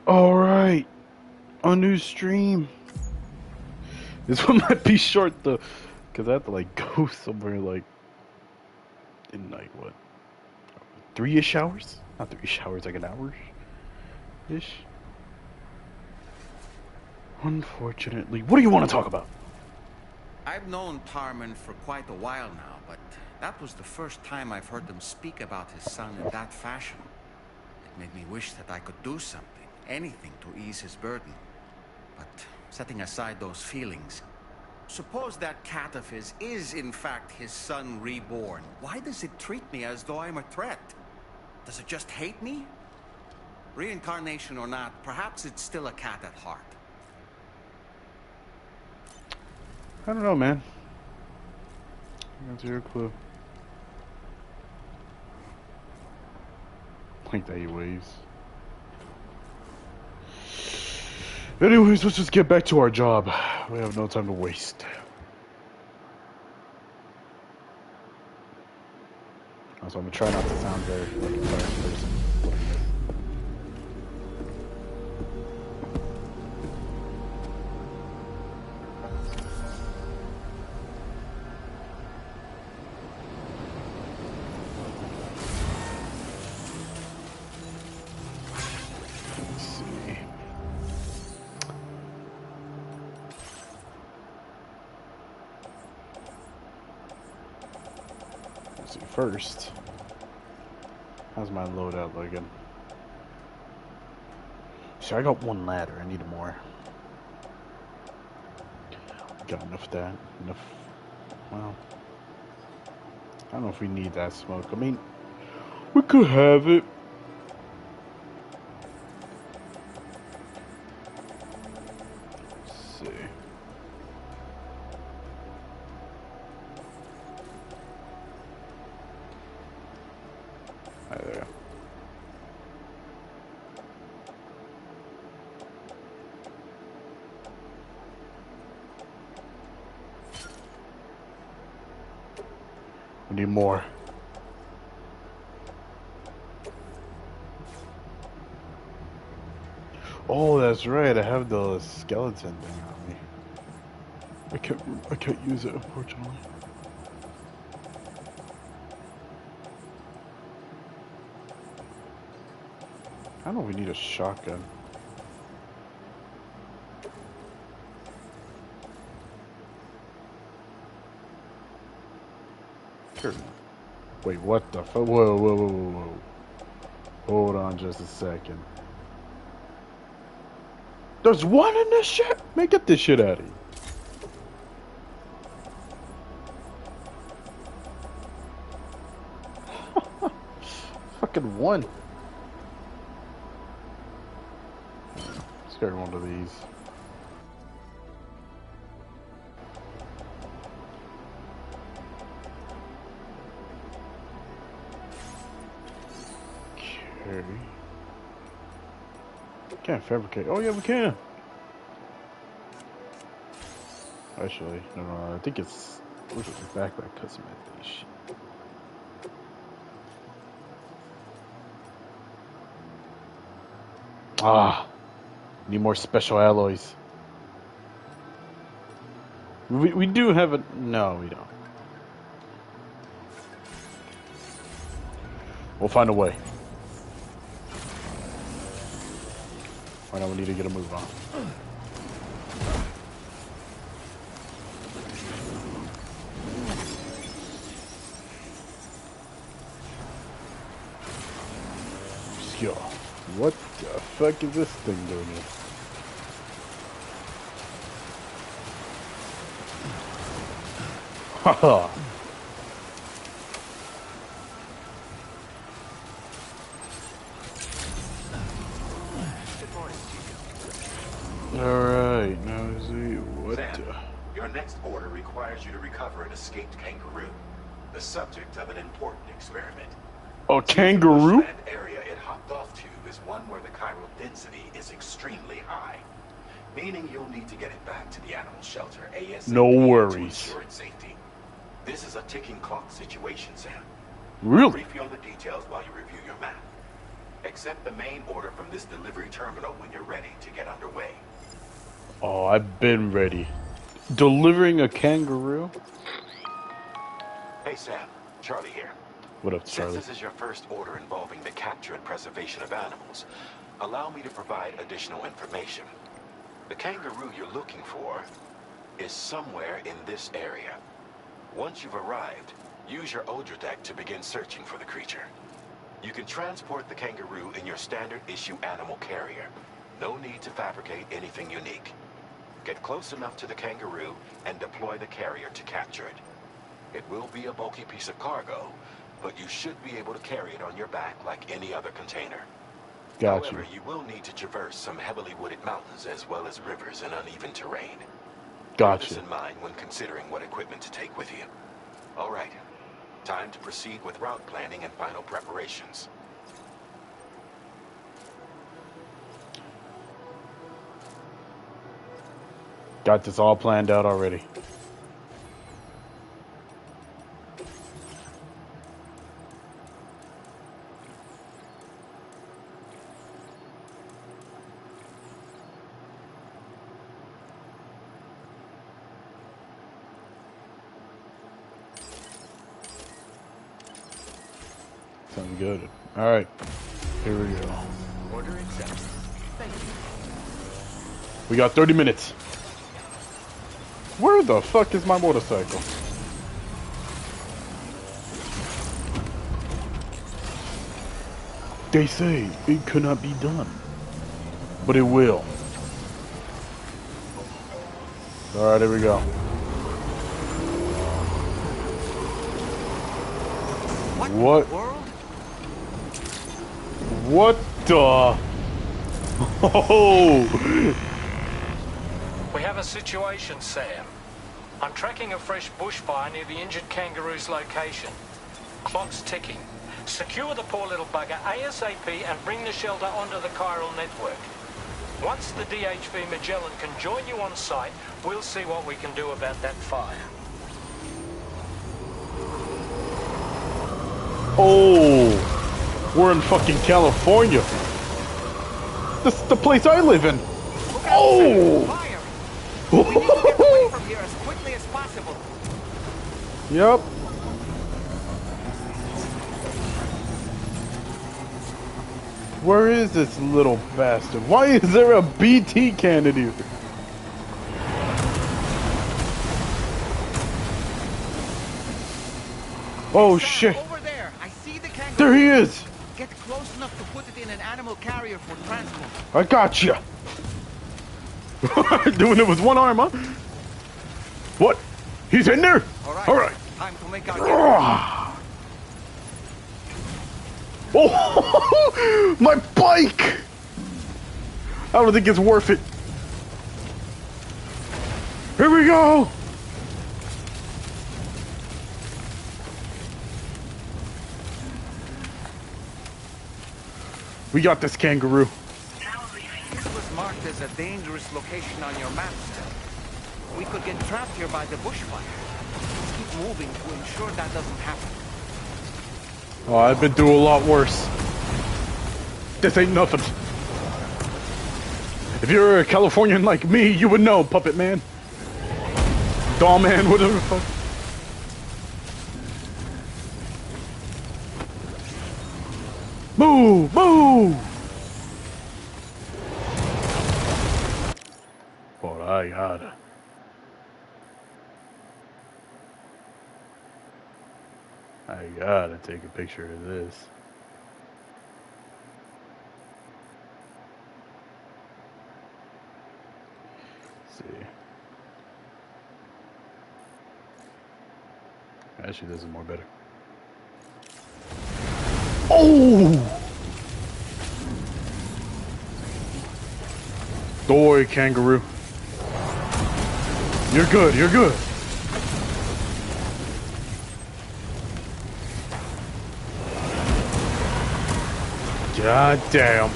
Alright, a new stream. This one might be short though, because I have to like go somewhere like in like what, 3-ish hours? Not 3-ish hours, like an hour-ish. Unfortunately. What do you want to talk about? I've known Tarman for quite a while now, but that was the first time I've heard him speak about his son in that fashion. It made me wish that I could do something, anything to ease his burden. But setting aside those feelings, suppose that cat of his is in fact his son reborn. Why does it treat me as though I'm a threat? Does it just hate me? Reincarnation or not, perhaps it's still a cat at heart. I don't know, man. That's your clue. Like that he waves. Anyways, let's just get back to our job. We have no time to waste. Also, I'm gonna try not to sound very like a first person. First, how's my loadout looking? So I got one ladder, I need more. Got enough of that. Enough. Well, I don't know if we need that smoke. I mean, we could have it. Let's see. Right there. We need more. Oh, that's right. I have the skeleton thing on me. I can't use it, unfortunately. I don't know if we need a shotgun. Sure. Wait, what the fuck? Whoa. Hold on just a second. There's one in this shit? Man, get this shit out of here. Fucking one. Let's get one of these. Okay. Can't fabricate. Oh yeah, we can. Actually, no, I think it's look at the backpack customization. Ah, need more special alloys. We do have a no, we don't. We'll find a way. Right now we need to get a move on. Yo, what the fuck is this thing doing here? Haha. Alright, now see what Sam, your next order requires you to recover an escaped kangaroo, the subject of an important experiment. A kangaroo? The area it hopped off to is one where the chiral density is extremely high, meaning you'll need to get it back to the animal shelter ASAP. No worries. To ensure its safety. This is a ticking clock situation, Sam. Really? Brief you on the details while you review your map. Accept the main order from this delivery terminal when you're ready to get underway. Oh, I've been ready. Delivering a kangaroo? Hey Sam, Charlie here. What up, Since Charlie? this is your first order involving the capture and preservation of animals, allow me to provide additional information. The kangaroo you're looking for is somewhere in this area. Once you've arrived, use your Odra deck to begin searching for the creature. You can transport the kangaroo in your standard issue animal carrier. No need to fabricate anything unique. Get close enough to the kangaroo and deploy the carrier to capture it. It will be a bulky piece of cargo, but you should be able to carry it on your back like any other container. Gotcha. However, you will need to traverse some heavily wooded mountains as well as rivers and uneven terrain. Keep this Gotcha. in mind when considering what equipment to take with you. All right, time to proceed with route planning and final preparations. Got this all planned out already. Sounds good. All right, here we go. Order accepted. Thank you. We got 30 minutes. Where the fuck is my motorcycle? They say it could not be done, but it will. All right, here we go. What in the world? What the? Oh! We have a situation, Sam. I'm tracking a fresh bushfire near the injured kangaroo's location. Clock's ticking. Secure the poor little bugger ASAP and bring the shelter onto the chiral network. Once the DHV Magellan can join you on site, we'll see what we can do about that fire. Oh! We're in fucking California. This is the place I live in. Oh! Fire! We need to get away from here as quickly as possible. Yep. Where is this little bastard? Why is there a BT cannon here? Oh shit! Over there, I see the kangaroo. There he is! Get close enough to put it in an animal carrier for transport. I got you. Doing it with one arm, huh? What? He's in there? All right. Time to make our get. Oh, my bike! I don't think it's worth it. Here we go! We got this kangaroo. This was marked as a dangerous location on your map, sir. We could get trapped here by the bushfire. Let's keep moving to ensure that doesn't happen. Oh, I've been through a lot worse. This ain't nothing. If you're a Californian like me, you would know, Puppet Man. Doll Man, whatever the fuck. Move! Move! But I gotta. I gotta take a picture of this. Let's see. Actually, this is more better. Oh! Doy, kangaroo. You're good, you're good. God damn.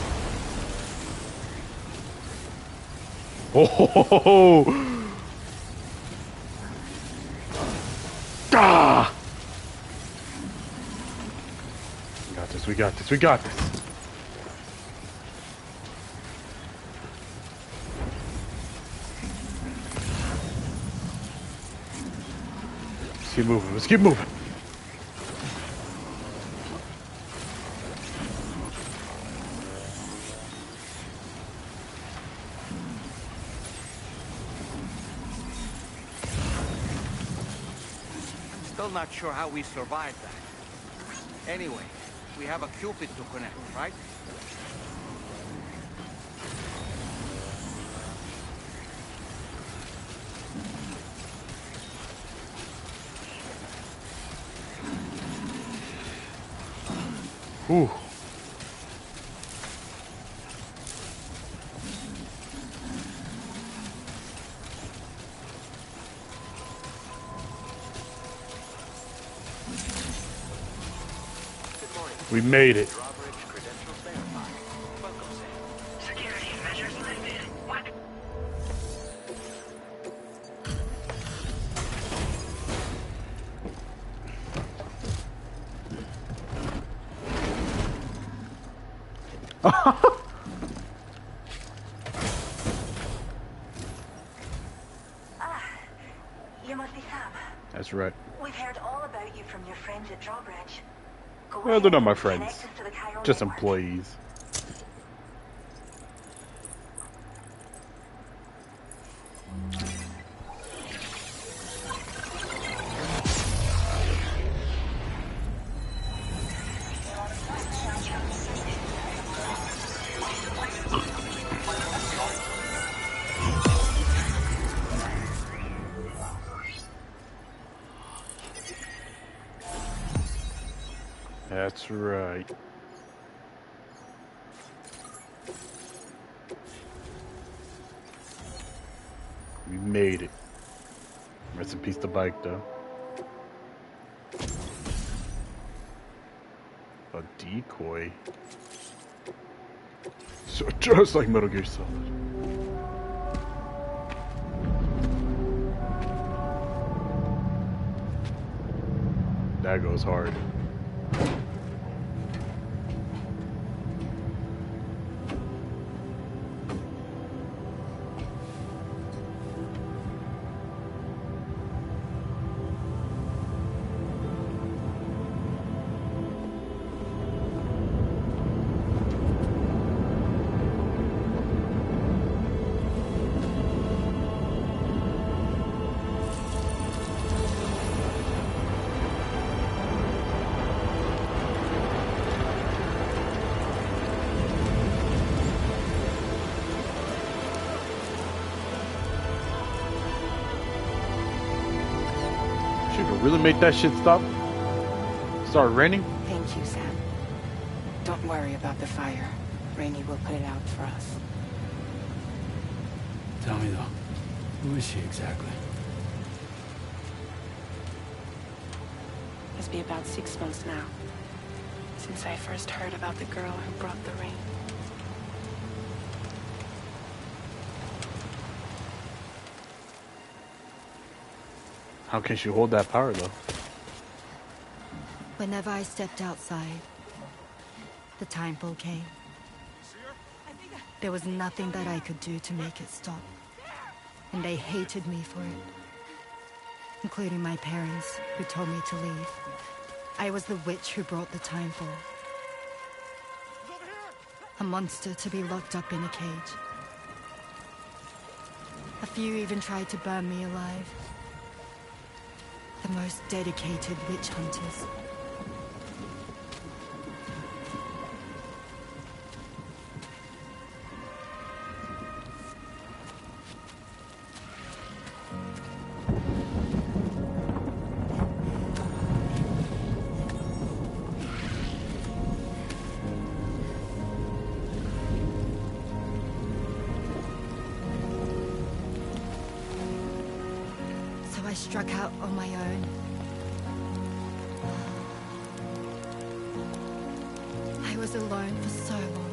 Oh! Ah! We got this, we got this, we got this. Let's keep moving. Let's keep moving. I'm still not sure how we survived that. Anyway, we have a Cupid to connect, right? Whew. We made it. Security measures lifted. What? You must be Sam. That's right. We've heard all about you from your friends at Drawbridge. Go Well, they're not ahead my and friends. connect us to the Cairo Just network. employees. That's right. We made it. Rest in peace the bike though. A decoy. So just like Metal Gear Solid. That goes hard. Really make that shit stop? Start raining? Thank you, Sam. Don't worry about the fire. Rainey will put it out for us. Tell me though, who is she exactly? It's been about 6 months now, since I first heard about the girl who brought the rain. How can she hold that power though? Whenever I stepped outside, the timefall came. There was nothing that I could do to make it stop. And they hated me for it. Including my parents, who told me to leave. I was the witch who brought the timefall. A monster to be locked up in a cage. A few even tried to burn me alive. The most dedicated witch hunters. So I struck out on my own. I was alone for so long.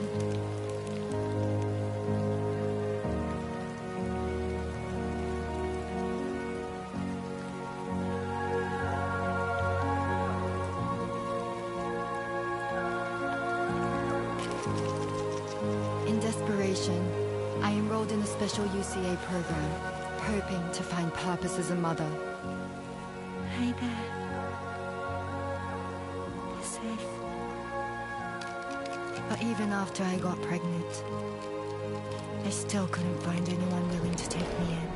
In desperation, I enrolled in a special UCA program, hoping to find purpose as a mother. Hey there. You're safe. But even after I got pregnant, I still couldn't find anyone willing to take me in.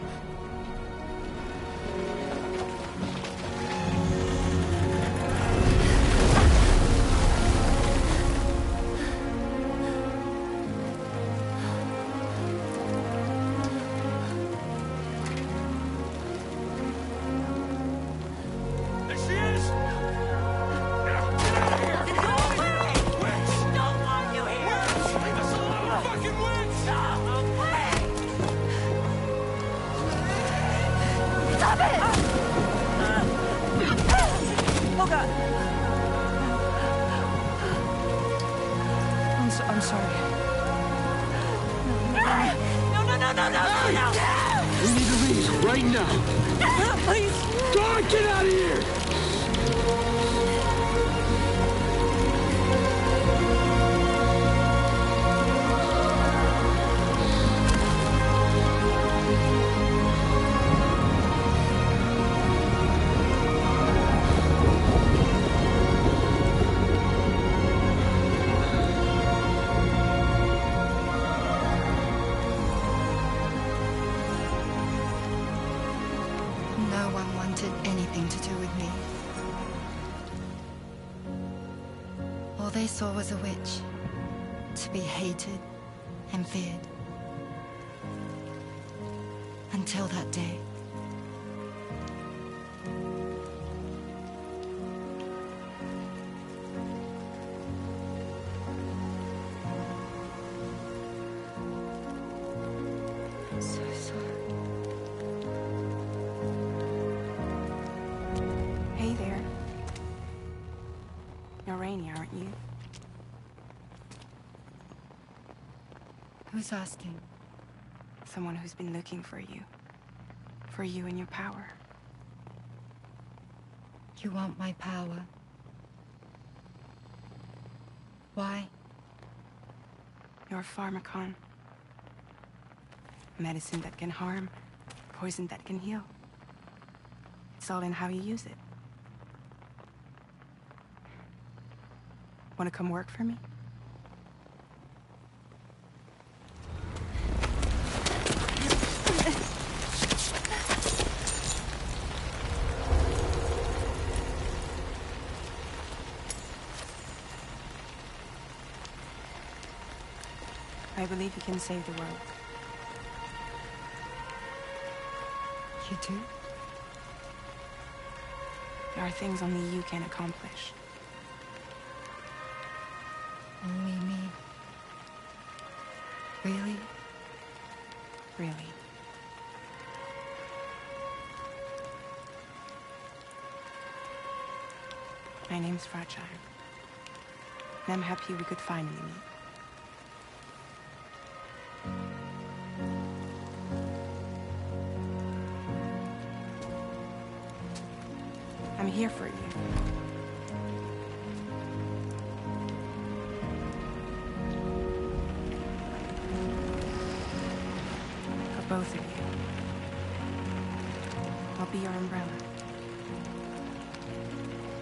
I'm sorry. No! We need to leave right now. Please! God, get out of here! No one wanted anything to do with me. All they saw was a witch, to be hated and feared. Until that day. I'm so sorry. Hey there. You're Rainey, aren't you? Who's asking? Someone who's been looking for you. For you and your power. You want my power? Why? You're a pharmacon. Medicine that can harm, poison that can heal. It's all in how you use it. Want to come work for me? I believe you can save the world. You do? There are things only you can accomplish. Only me. Really? Really. My name's Fragile. And I'm happy we could finally meet. I'm here for you. For both of you. I'll be your umbrella.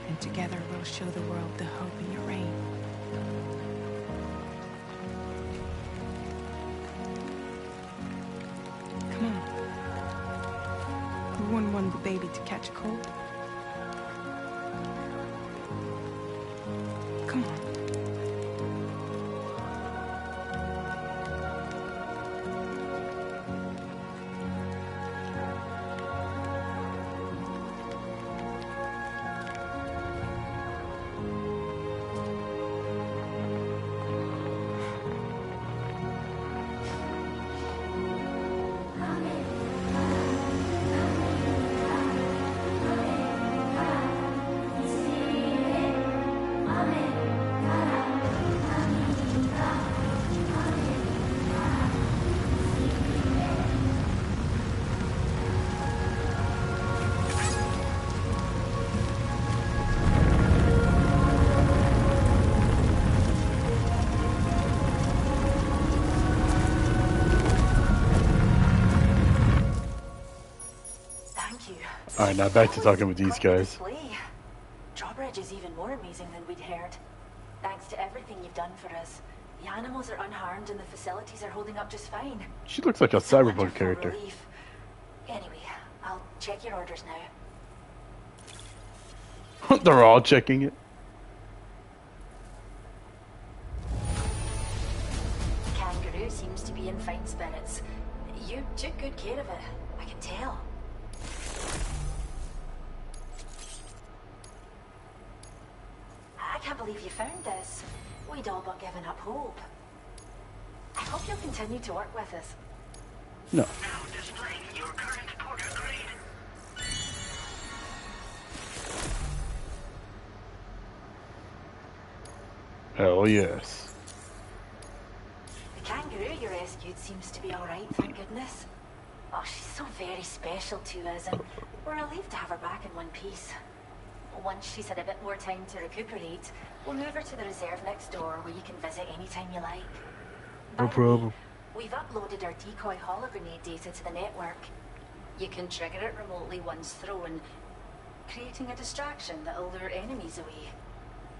And together we'll show the world the hope in your reign. Come on. Who wouldn't want the baby to catch a cold? Come on. Alright, now back to talking with these Quite the guys. display. Drawbridge is even more amazing than we'd heard. Thanks to everything you've done for us. The animals are unharmed and the facilities are holding up just fine. She looks like a It's a cyberpunk wonderful character. relief. Anyway, I'll check your orders now. They're all checking it. The kangaroo seems to be in fine spirits. You took good care of it, I can tell. I can't believe you found this. We'd all but given up hope. I hope you'll continue to work with us. No. Now displaying your current porter grade. Hell yes. The kangaroo you rescued seems to be alright, thank goodness. Oh, she's so very special to us, and we're relieved to have her back in one piece. Once she's had a bit more time to recuperate, we'll move her to the reserve next door where you can visit anytime you like. No problem. We've uploaded our decoy holo grenade data to the network. You can trigger it remotely once thrown, creating a distraction that'll lure enemies away.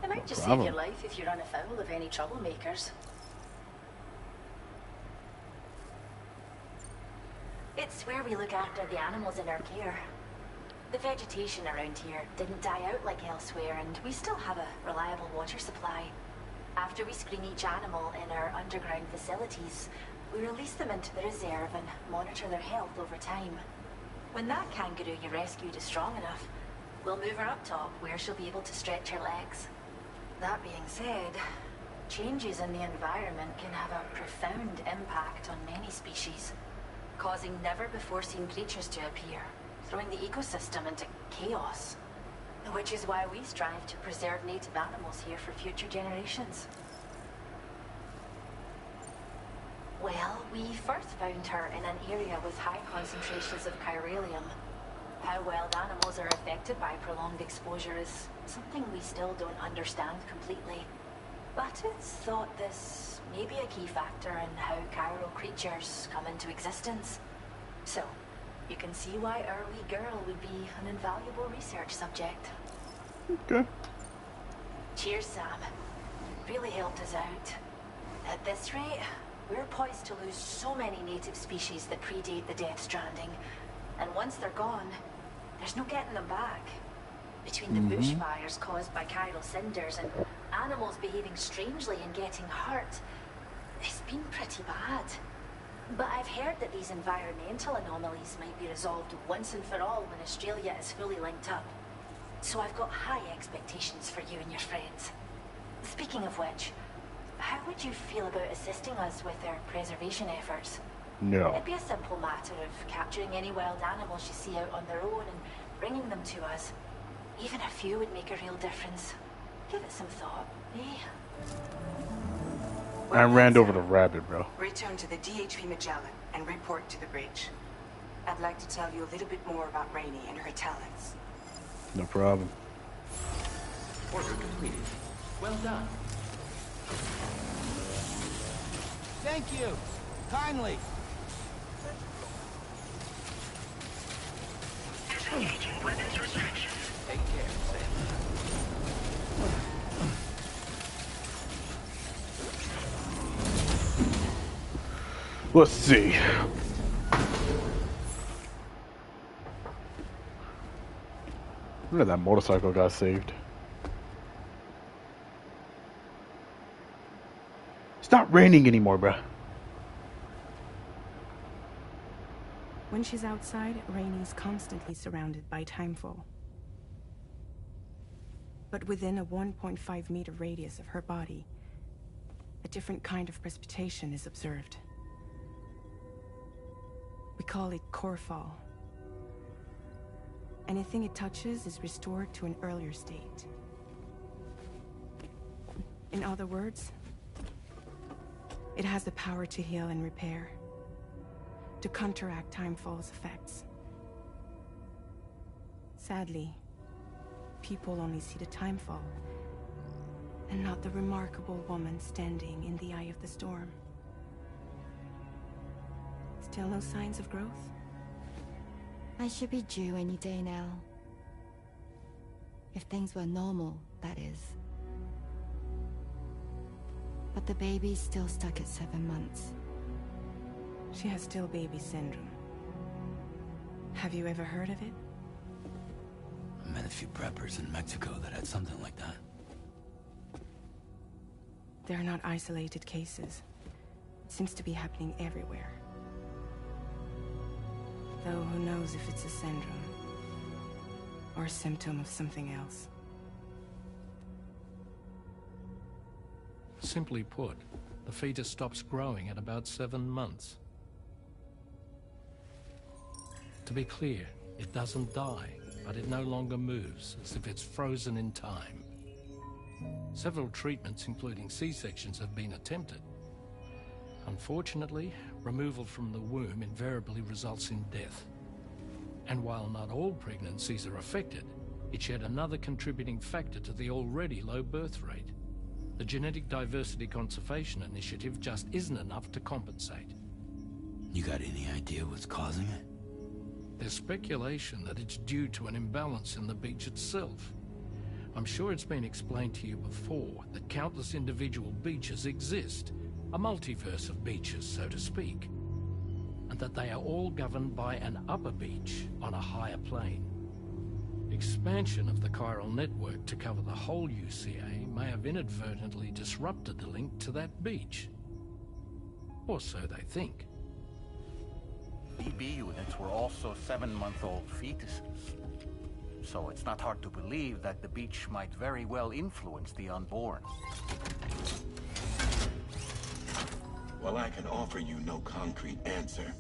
It might just save your life if you run afoul of any troublemakers. It's where we look after the animals in our care. The vegetation around here didn't die out like elsewhere, and we still have a reliable water supply. After we screen each animal in our underground facilities, we release them into the reserve and monitor their health over time. When that kangaroo you rescued is strong enough, we'll move her up top where she'll be able to stretch her legs. That being said, changes in the environment can have a profound impact on many species, causing never-before-seen creatures to appear, throwing the ecosystem into chaos. Which is why we strive to preserve native animals here for future generations. Well, we first found her in an area with high concentrations of chiralium. How wild animals are affected by prolonged exposure is something we still don't understand completely. But it's thought this may be a key factor in how chiral creatures come into existence. So, you can see why our wee girl would be an invaluable research subject. Okay. Cheers, Sam. Really helped us out. At this rate, we're poised to lose so many native species that predate the Death Stranding. And once they're gone, there's no getting them back. Between the bushfires caused by chiral cinders and animals behaving strangely and getting hurt, it's been pretty bad. But I've heard that these environmental anomalies might be resolved once and for all when Australia is fully linked up. So I've got high expectations for you and your friends. Speaking of which, how would you feel about assisting us with our preservation efforts? No. It'd be a simple matter of capturing any wild animals you see out on their own and bringing them to us. Even a few would make a real difference. Give it some thought, eh? I ran over the rabbit, bro. Return to the DHP Magellan and report to the bridge. I'd like to tell you a little bit more about Rainey and her talents. No problem. Order completed. Well done. Thank you. Kindly. Disengaging weapons restrictions. Take care, Sam. Let's see. Look at that motorcycle got saved. It's not raining anymore, bruh. When she's outside, Rainey's constantly surrounded by timefall. But within a 1.5-meter radius of her body, a different kind of precipitation is observed. We call it core fall. Anything it touches is restored to an earlier state. In other words, it has the power to heal and repair, to counteract timefall's effects. Sadly, people only see the timefall, and not the remarkable woman standing in the eye of the storm. Still no signs of growth? I should be due any day now. If things were normal, that is. But the baby's still stuck at 7 months. She has still baby syndrome. Have you ever heard of it? I met a few preppers in Mexico that had something like that. They're not isolated cases. It seems to be happening everywhere. Though who knows if it's a syndrome or a symptom of something else. Simply put, the fetus stops growing at about 7 months. To be clear, it doesn't die, but it no longer moves, as if it's frozen in time. Several treatments, including C-sections, have been attempted. Unfortunately, removal from the womb invariably results in death. And while not all pregnancies are affected, it's yet another contributing factor to the already low birth rate. The Genetic Diversity Conservation Initiative just isn't enough to compensate. You got any idea what's causing it? There's speculation that it's due to an imbalance in the beach itself. I'm sure it's been explained to you before that countless individual beaches exist, a multiverse of beaches, so to speak, and that they are all governed by an upper beach on a higher plane. Expansion of the chiral network to cover the whole UCA may have inadvertently disrupted the link to that beach. Or so they think. BB units were also 7-month-old fetuses. So it's not hard to believe that the beach might very well influence the unborn. While I can offer you no concrete answer,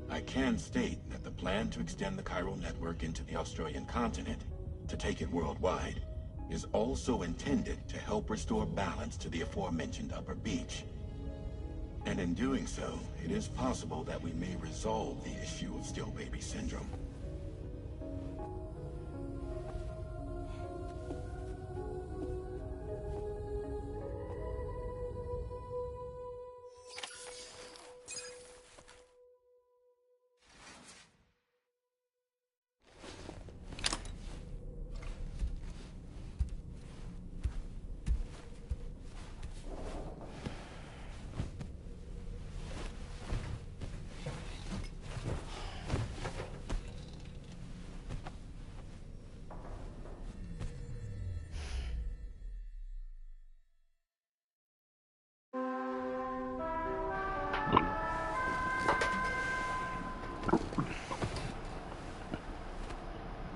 I can state that the plan to extend the chiral network into the Australian continent, to take it worldwide, is also intended to help restore balance to the aforementioned upper beach. And in doing so, it is possible that we may resolve the issue of still baby syndrome.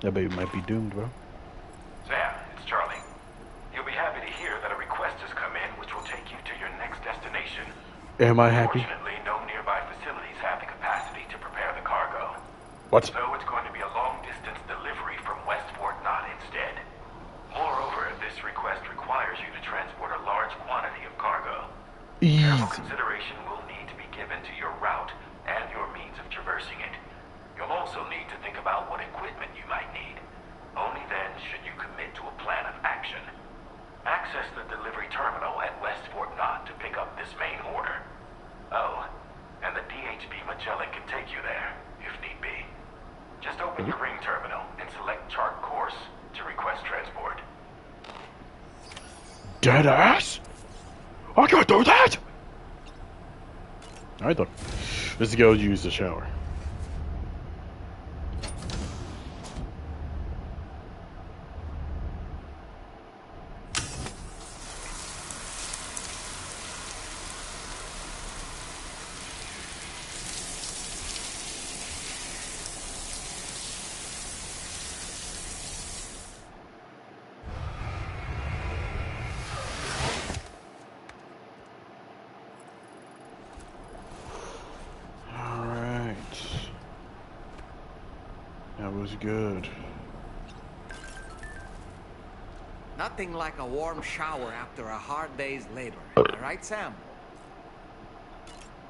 That baby might be doomed, bro. Sam, it's Charlie. You'll be happy to hear that a request has come in which will take you to your next destination. Am I happy? Fortunately, no nearby facilities have the capacity to prepare the cargo. What? So it's going to be a long-distance delivery from West Fort Knott instead. Moreover, this request requires you to transport a large quantity of cargo. Careful Easy. consideration will need to be given to your route and your means of traversing it. You'll also need to think about what equipment you might need. Only then should you commit to a plan of action. Access the delivery terminal at West Fort Knott to pick up this main order. Oh, and the DHB Magellan can take you there, if need be. Just open your ring terminal and select chart course to request transport. Deadass? I can't do that! Alright then. Let's go use the shower. Good. Nothing like a warm shower after a hard day's labor. Right, Sam?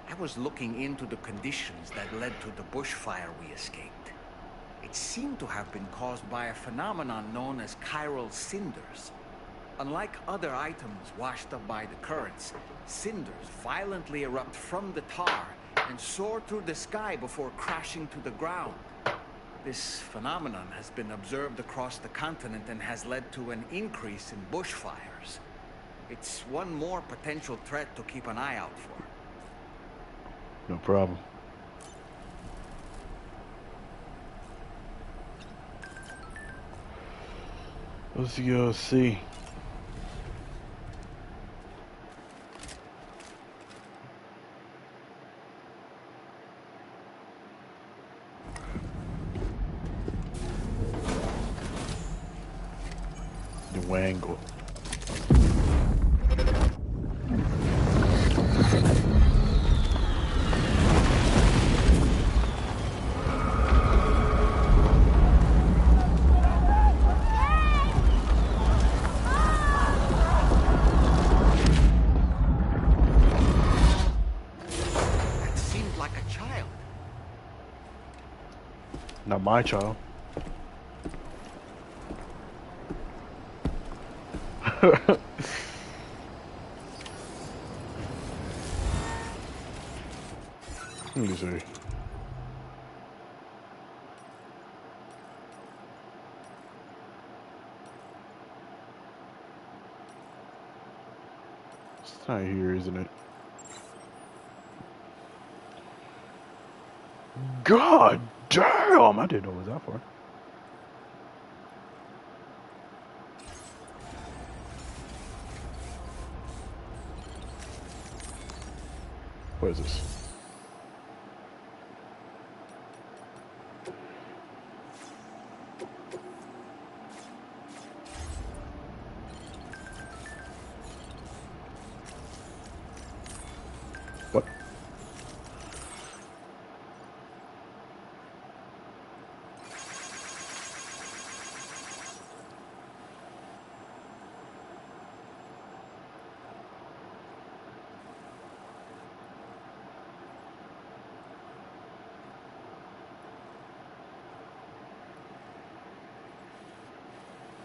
I was looking into the conditions that led to the bushfire we escaped. It seemed to have been caused by a phenomenon known as chiral cinders. Unlike other items washed up by the currents, cinders violently erupt from the tar and soar through the sky before crashing to the ground. This phenomenon has been observed across the continent and has led to an increase in bushfires. It's one more potential threat to keep an eye out for. No problem. Let's go see. The Wangle. Not my child. Let me see. It's not here, isn't it? God damn! I didn't know it was that far. What is this? What?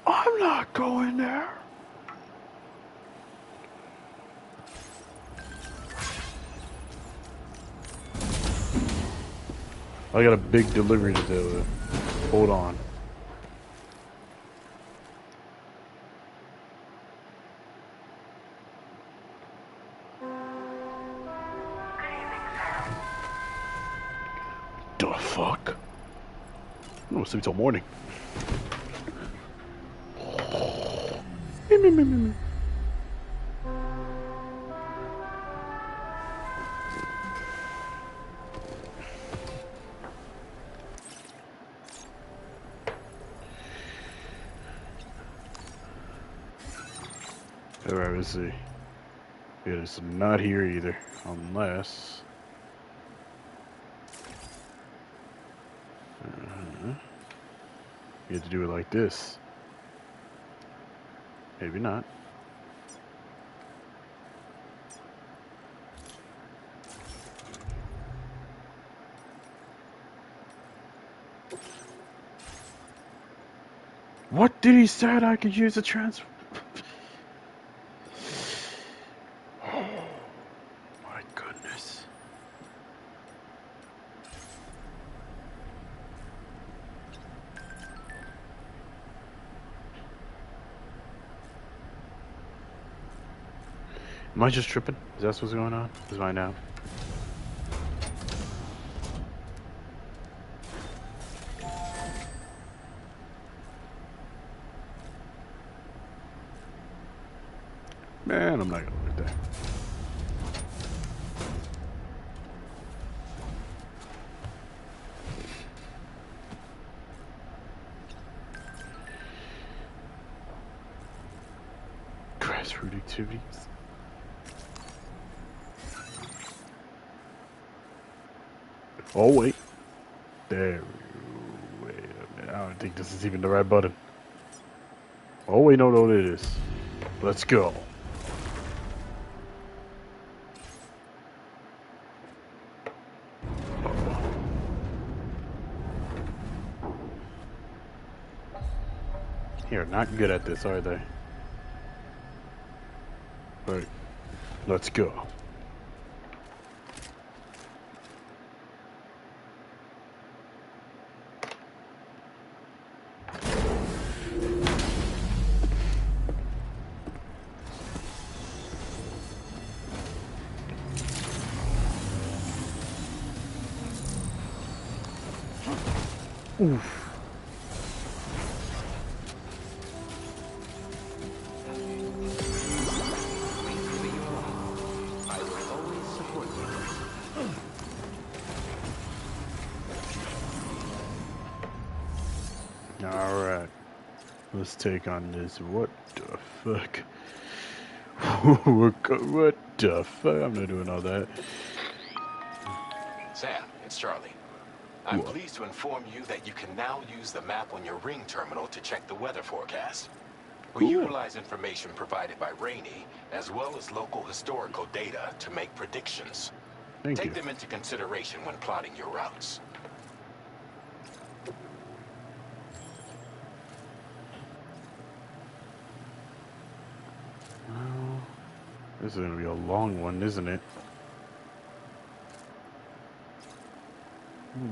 I'm not going there. I got a big delivery to do. Hold on. The fuck? I'm gonna sleep till morning. Alright, let's see. It is not here either, unless... You have to do it like this. Maybe not. What did he say I could use a transfer? Oh my goodness. Am I just tripping? Is that what's going on? Let's find out. Man, I'm not gonna look at that. Grassroots activities. Oh wait. There. Wait a minute. I don't think this is even the right button. Oh wait, no, it is. Let's go. You're not good at this, are they? Right. Let's go. Oof. I will always support you. Alright. Let's take on this. What the fuck? What the fuck? I'm not doing all that. Sam, it's Charlie. I'm What? pleased to inform you that you can now use the map on your ring terminal to check the weather forecast. We Cool. utilize information provided by Rainey, as well as local historical data to make predictions. Thank Take you. them into consideration when plotting your routes. Well, this is gonna be a long one, isn't it?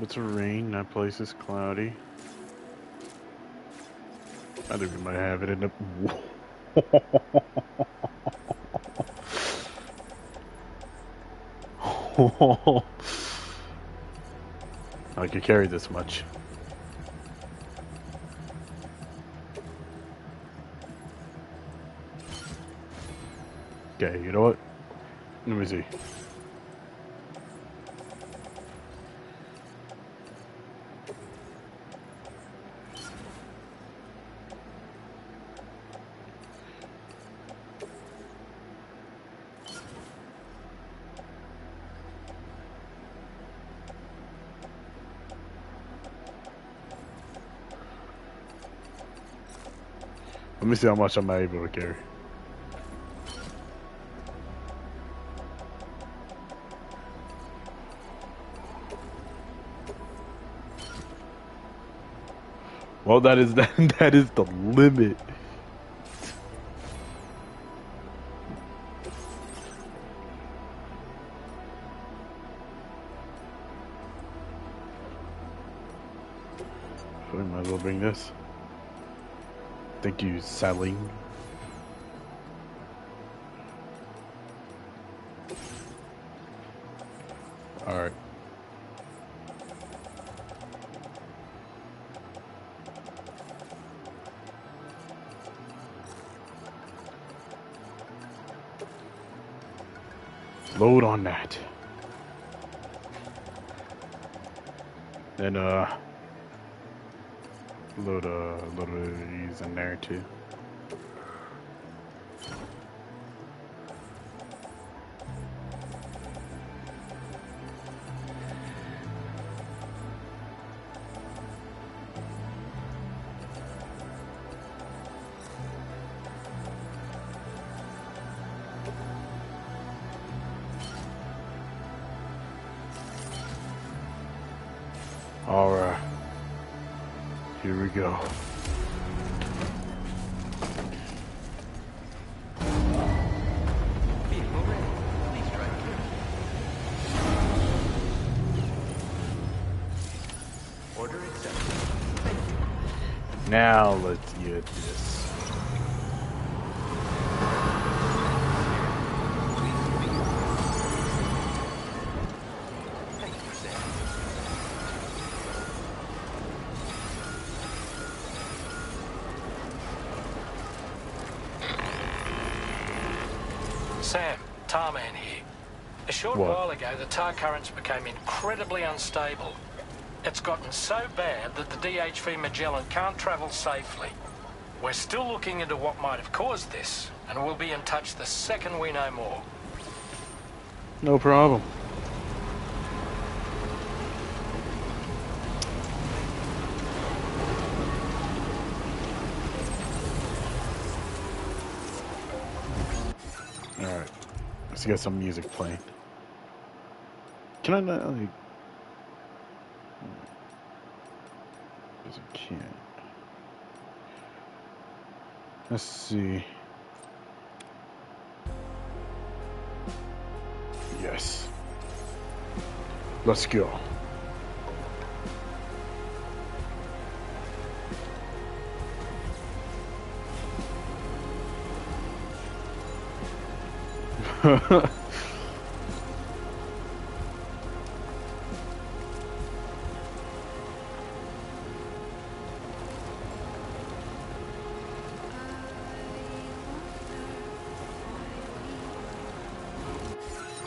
It's a rain. That place is cloudy. I think we might have it in the. I could carry this much. Okay, you know what? Let me see. Let me see how much I'm able to carry. Well, that is that is the limit. So I might as well bring this. Thank you, Saling. Alright. Load on that. Then load a little of these in there too. Alright. Here we go. Vehicle ready. Please drive carefully. Order accepted. Thank you. Now let's get this. Thank you, Sam. Sam, Tarman here. A short What? while ago, the tar currents became incredibly unstable. It's gotten so bad that the DHV Magellan can't travel safely. We're still looking into what might have caused this, and we'll be in touch the second we know more. No problem. Alright. Let's get some music playing. Can I not like... Because I can't. Let's see. Yes. Let's go.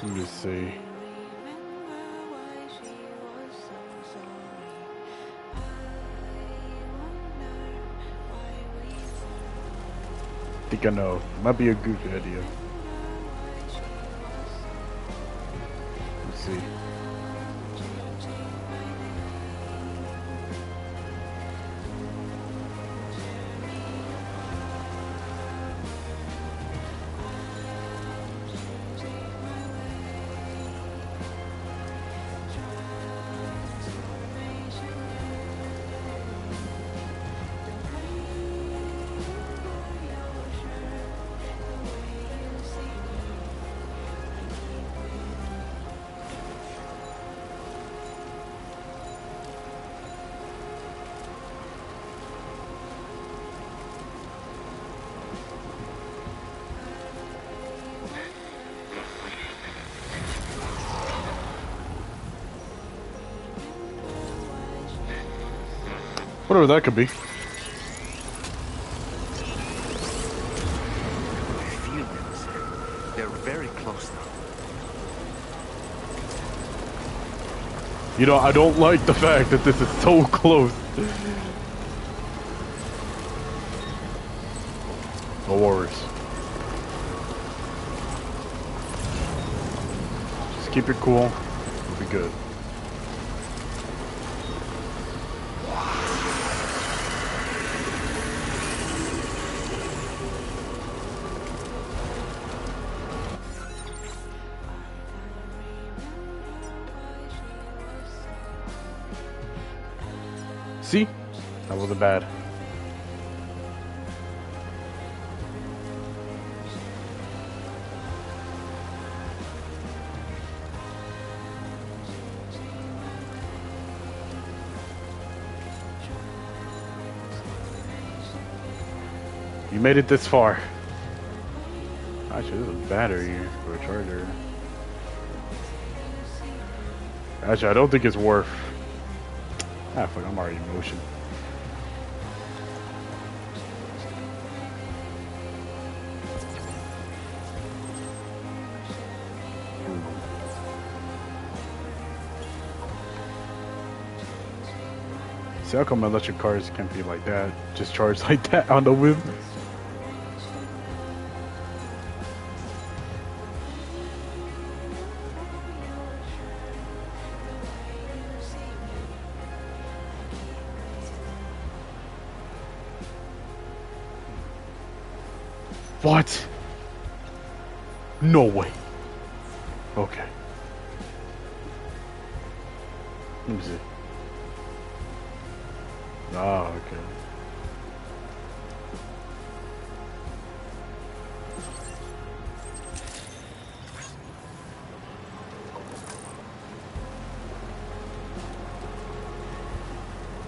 Let me see. I think I know. Might be a goofy idea. Let's see. Whatever that could be. I feel it. They're very close now. You know, I don't like the fact that this is so close. No worries. Just keep it cool. We'll be good. See? That wasn't bad. You made it this far. Actually, this is a battery for a charger. Actually, I don't think it's worth. Ah, fuck, I'm already in motion. See, how come electric cars can't be like that? Just charge like that on the whim? What? No way. Okay. Let me see. Ah, okay.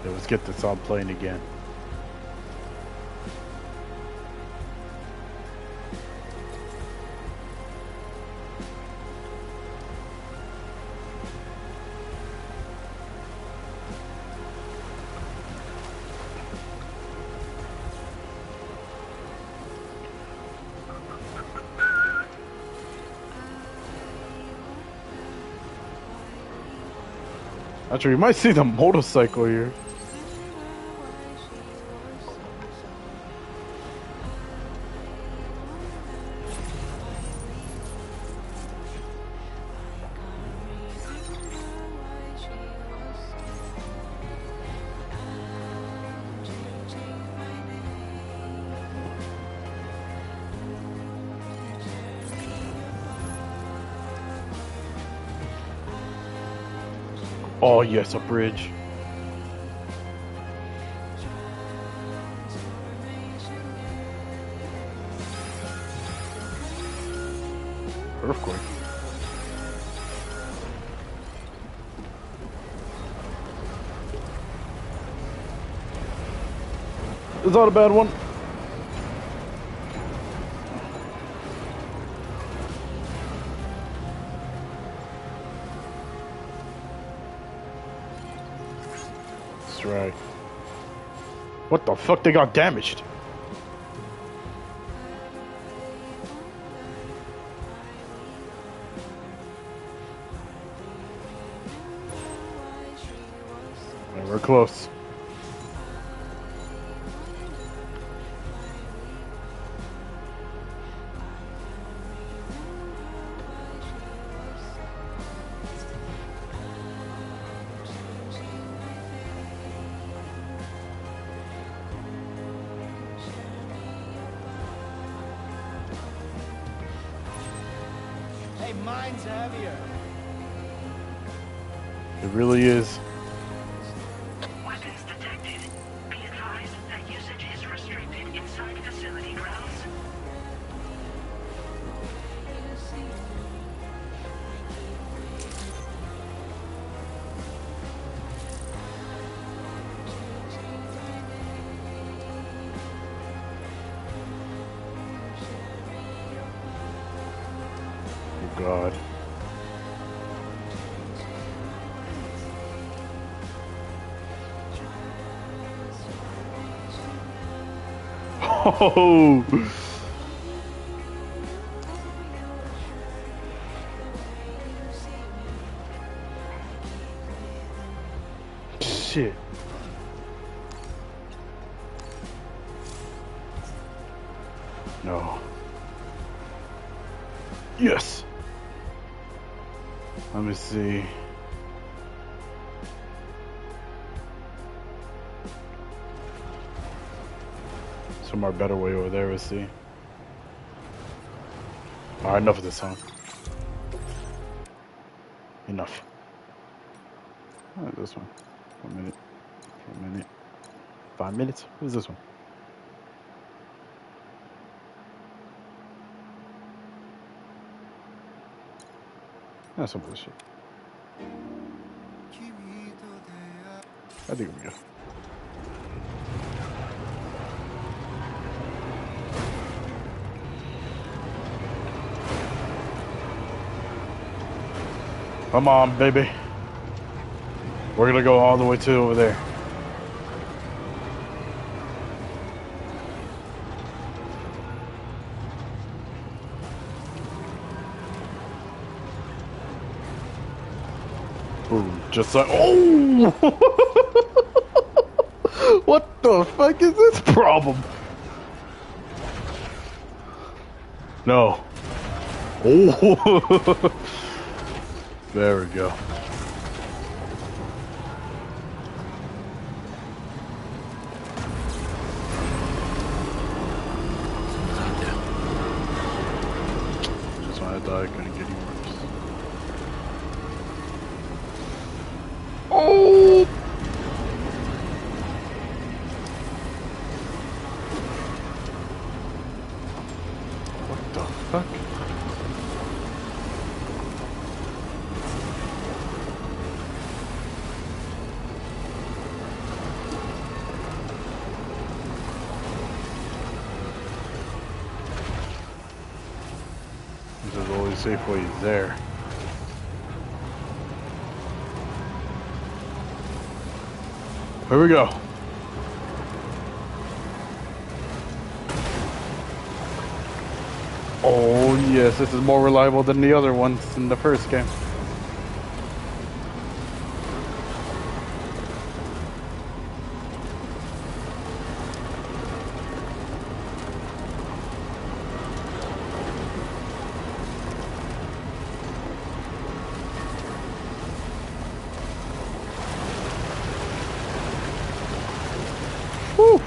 Yeah, let's get this on playing again. Actually, you might see the motorcycle here. Oh yes, a bridge. Earthquake. Is that a bad one? That's right. What the fuck? They got damaged. We're close. Hey, mine's heavier. It really is. Weapons detected. Be advised that usage is restricted inside facility grounds. Oh God. Oh. Shit. No. Yes. Let me see. Somewhere better way over there, let's see. Alright, enough of this song. Enough. Alright, this one. 1 minute. 1 minute. 5 minutes? What is this one? That's some bullshit. I think we go. Come on, baby. We're gonna go all the way to over there. Boom. Just like, oh! What the fuck is this problem? No. Oh! There we go. Just when I thought I couldn't get any worse. Oh! What the fuck? There's always safe ways there. Here we go. Oh yes, this is more reliable than the other ones in the first game. Whew.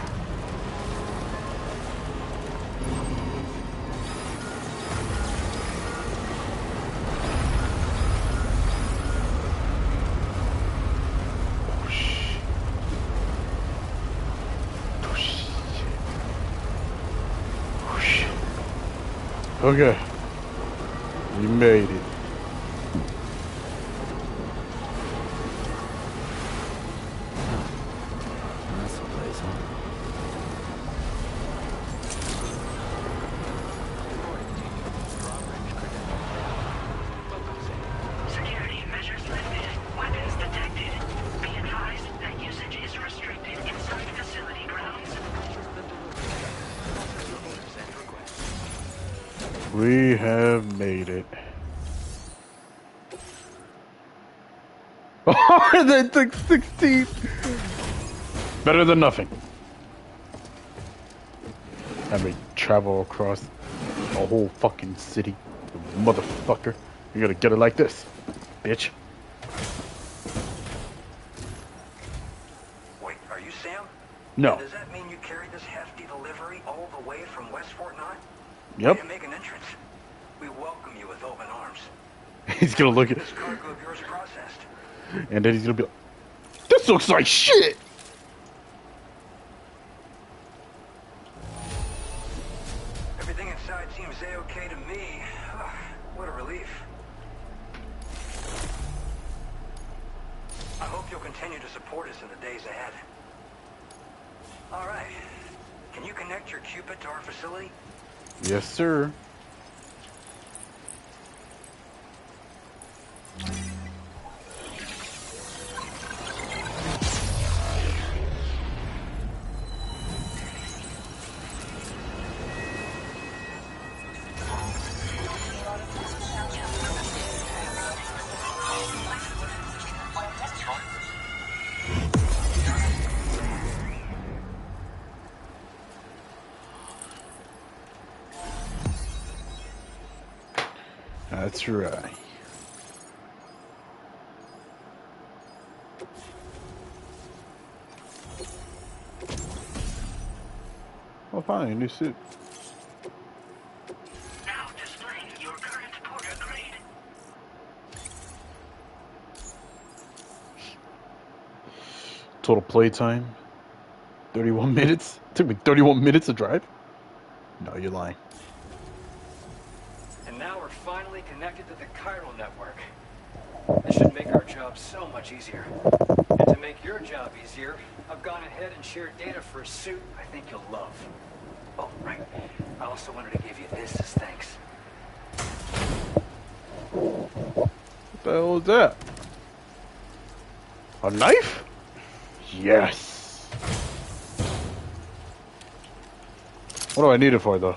Okay, you made it. That's the place, huh? Security measures lifted. Weapons detected. Be advised that usage is restricted inside facility grounds. We have made it. That took 16. Better than nothing. Have me travel across a whole fucking city. Motherfucker. You gotta get it like this, bitch. Wait, are you Sam? No. And does that mean you carried this hefty delivery all the way from West Fort Knott? Yep. Way to make an entrance. We welcome you with open arms. He's gonna look at this cargo of yours processed. And then he's gonna be like, this looks like shit! Everything inside seems A-okay to me. What a relief. I hope you'll continue to support us in the days ahead. Alright. Can you connect your Cupid to our facility? Yes, sir. That's right. Oh, fine, a new suit. Now displaying your current porter grade. Total playtime, 31 minutes. Took me 31 minutes to drive? No, you're lying. And now we're finally connected to the chiral network. This should make our job so much easier. And to make your job easier, I've gone ahead and shared data for a suit I think you'll love. Oh, right. I also wanted to give you this as thanks. What the hell is that? A knife? Yes. What do I need it for, though?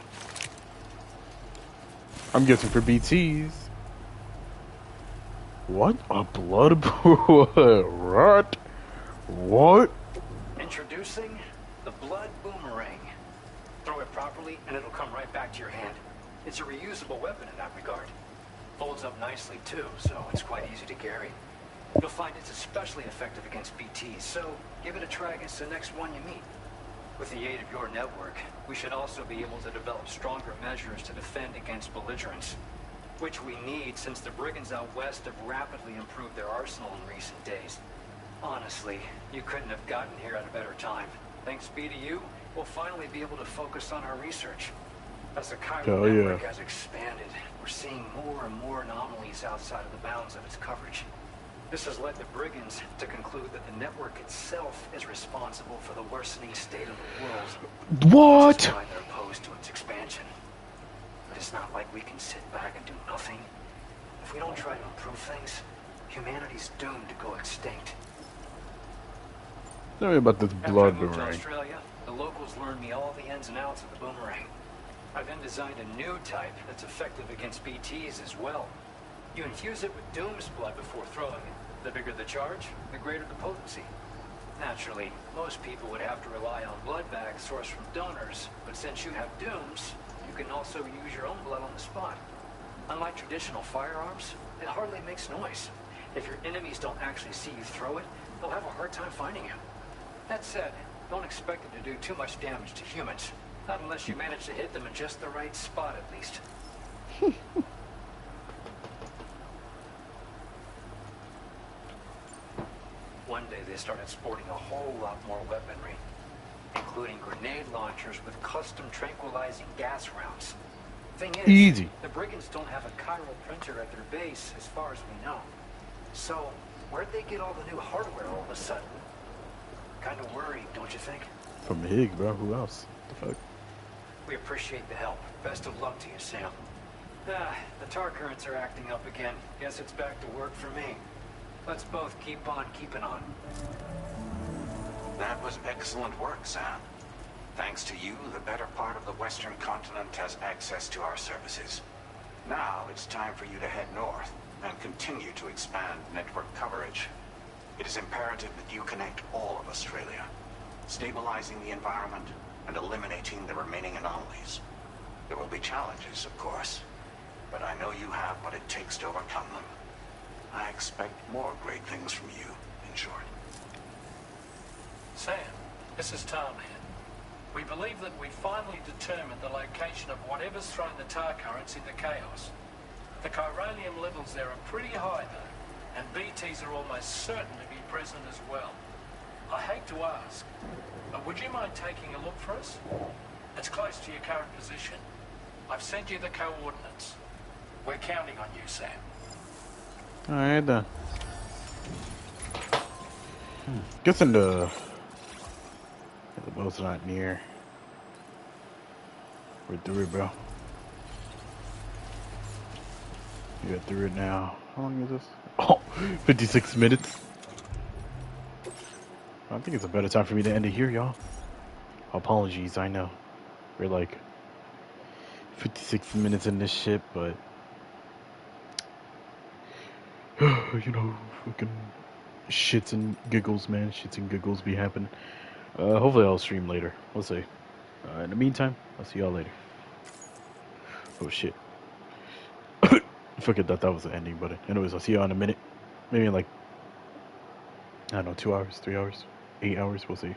I'm guessing for BTs. What? A blood What? What? Introducing the blood boomerang. Throw it properly and it'll come right back to your hand. It's a reusable weapon in that regard. Folds up nicely too, so it's quite easy to carry. You'll find it's especially effective against BTs, so give it a try against the next one you meet. With the aid of your network, we should also be able to develop stronger measures to defend against belligerents. Which we need since the brigands out west have rapidly improved their arsenal in recent days. Honestly, you couldn't have gotten here at a better time. Thanks be to you, we'll finally be able to focus on our research. As the chiral network has expanded, we're seeing more and more anomalies outside of the bounds of its coverage. This has led the brigands to conclude that the network itself is responsible for the worsening state of the world. What? Which is why they're opposed to its expansion. But it's not like we can sit back and do nothing. If we don't try to improve things, humanity's doomed to go extinct. Tell me about this blood boomerang. After I moved to Australia, the locals learned me all the ins and outs of the boomerang. I then designed a new type that's effective against BTs as well. You infuse it with Doom's blood before throwing it. The bigger the charge, the greater the potency. Naturally, most people would have to rely on blood bags sourced from donors, but since you have Doom's, you can also use your own blood on the spot. Unlike traditional firearms, it hardly makes noise. If your enemies don't actually see you throw it, they'll have a hard time finding you. That said, don't expect it to do too much damage to humans. Not unless you manage to hit them in just the right spot, at least. One day they started sporting a whole lot more weaponry, including grenade launchers with custom tranquilizing gas rounds. Thing is, the brigands don't have a chiral printer at their base, as far as we know. So, where'd they get all the new hardware all of a sudden? Kind of worried, don't you think? From Higgs, bro. Who else? The fuck? We appreciate the help. Best of luck to you, Sam. The tar currents are acting up again. Guess it's back to work for me. Let's both keep on keeping on. That was excellent work, Sam. Thanks to you, the better part of the Western continent has access to our services. Now it's time for you to head north and continue to expand network coverage. It is imperative that you connect all of Australia, stabilizing the environment and eliminating the remaining anomalies. There will be challenges, of course, but I know you have what it takes to overcome them. I expect more great things from you, in short. Sam, this is Tom here. We believe that we finally determined the location of whatever's thrown the tar currents into chaos. The chiralium levels there are pretty high, though, and BTs are almost certain to be present as well. I hate to ask, but would you mind taking a look for us? It's close to your current position. I've sent you the coordinates. We're counting on you, Sam. Alright then. Guessing the boat's not near. We're through it, bro. We got through it now. How long is this? Oh, 56 minutes. I think it's a better time for me to end it here, y'all. Apologies, I know. We're like 56 minutes in this shit, but you know, fucking shits and giggles, man. Shits and giggles be happening. Hopefully I'll stream later. We'll see. In the meantime, I'll see y'all later. Oh shit. Forget that was the ending, but anyways, I'll see y'all in a minute. Maybe in like, I don't know, 2 hours, 3 hours, 8 hours, we'll see.